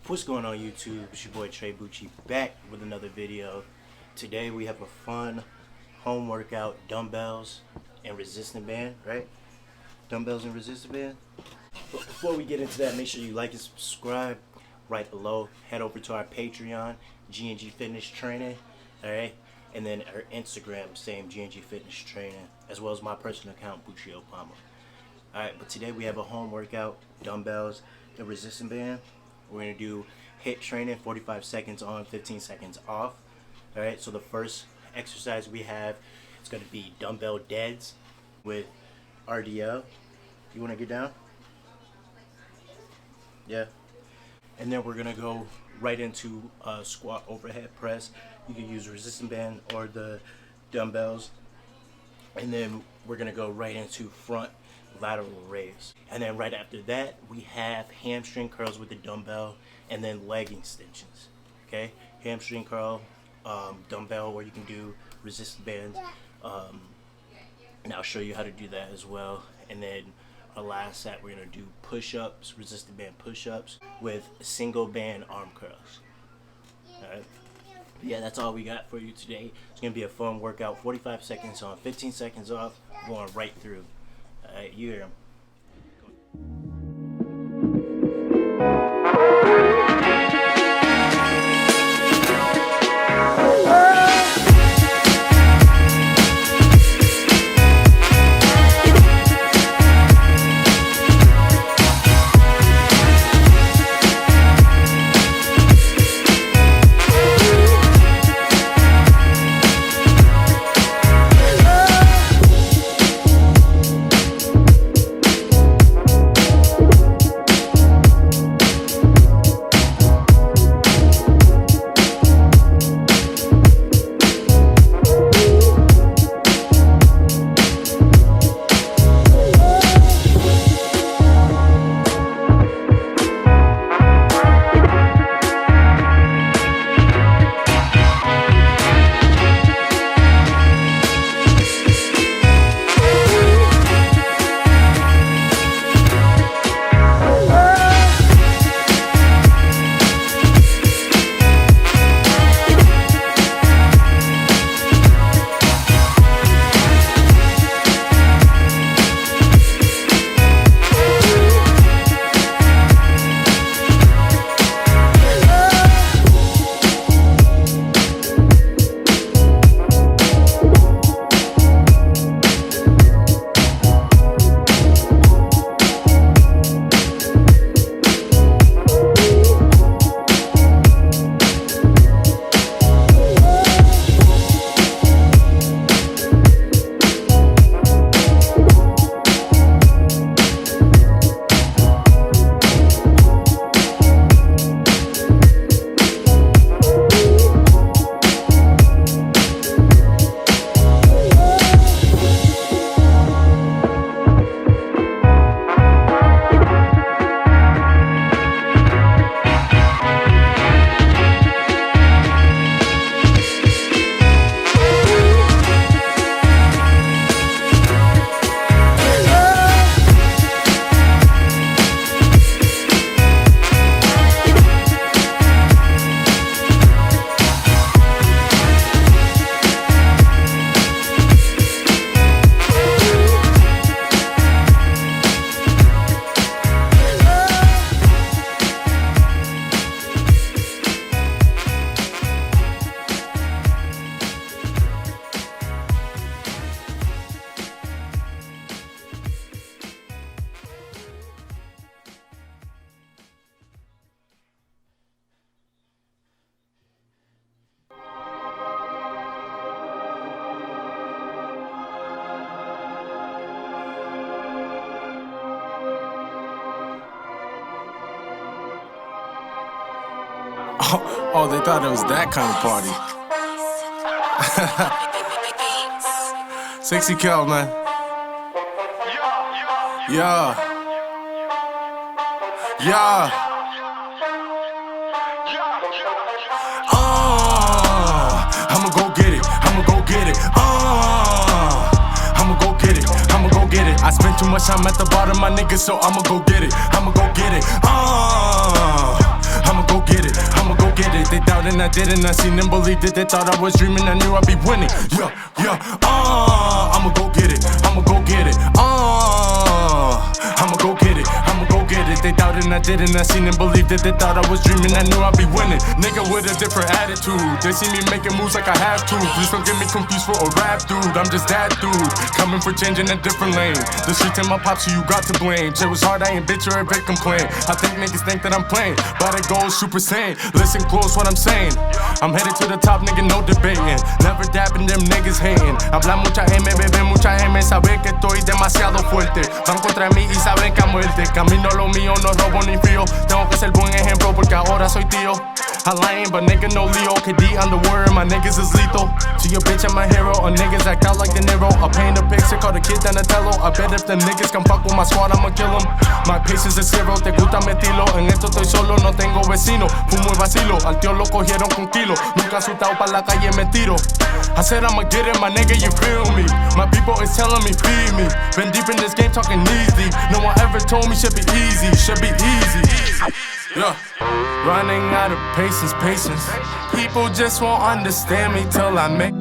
What's going on YouTube? It's your boy Trey Bucci back with another video. Today we have a fun home workout, dumbbells and resistance band, right? Dumbbells and resistance band. But before we get into that, make sure you like and subscribe right below. Head over to our Patreon, G&G Fitness Training, alright? And then our Instagram, same G&G Fitness Training, as well as my personal account, Bucci Obama. Alright, but today we have a home workout, dumbbells and resistance band. We're going to do HIIT training, 45 seconds on, 15 seconds off. Alright, so the first exercise we have is going to be dumbbell deads with RDL. You want to get down? Yeah. And then we're going to go right into squat overhead press. You can use resistance band or the dumbbells. And then we're going to go right into front lateral raise. And then right after that, we have hamstring curls with the dumbbell and then leg extensions. Okay, hamstring curl, dumbbell, or you can do resistance bands. And I'll show you how to do that as well. And then our last set, we're gonna do push-ups, resistance band push-ups with single band arm curls. All right. Yeah, that's all we got for you today. It's gonna be a fun workout. 45 seconds on, 15 seconds off, going right through. Alright, you hear him. Oh, they thought it was that kind of party. 60 cal, man. Yeah. Yeah. I'ma go get it. I'ma go get it. I'ma go get it. I'ma go get it. I spent too much time at the bottom, my niggas, so I'ma go get it. I'ma go get it. I'ma go and I didn't. I seen them believe that they thought I was dreaming. I knew I'd be winning. Yeah, yeah. I'ma go get it. I'ma go get it. I'ma go get it. I'ma go get it. They doubted and I didn't. I seen them believe that they thought I was dreaming. I knew I'd be winning. Nigga with a different attitude. They see me making moves like I have to. Please don't get me confused for a rap dude. I'm just that dude, coming for change in a different lane. The streets in my pop, so you got to blame. Shit was hard, I ain't bitch or a bit complain. I think niggas think that I'm playing, but it goes super sane. Listen close what I'm saying. I'm headed to the top, nigga, no debating. Never dapping, them niggas hating. Habla mucha M, bebé mucha M. Sabe que estoy demasiado fuerte. Van contra mí y saben que a muerte. Camino lo mío, no robo ni fío. Tengo que ser buen ejemplo porque ahora soy tío. I lying, but nigga no Leo. KD on the word, my niggas is lethal. To your bitch, I'm a hero. Or niggas act out like De Niro. I paint a picture, call the kid Donatello. I bet if the niggas come fuck with my squad, I'ma kill them. My patience is zero, te gusta mi estilo. En esto estoy solo, no tengo vecino. Fumo y vacilo, al tío lo cogieron con kilo. Nunca asustado pa' la calle me tiro. I said I'ma get it, my nigga, you feel me? My people is telling me feed me. Been deep in this game talking easy. No one ever told me should be easy, should be easy. Yeah. Running out of patience. People just won't understand me till I make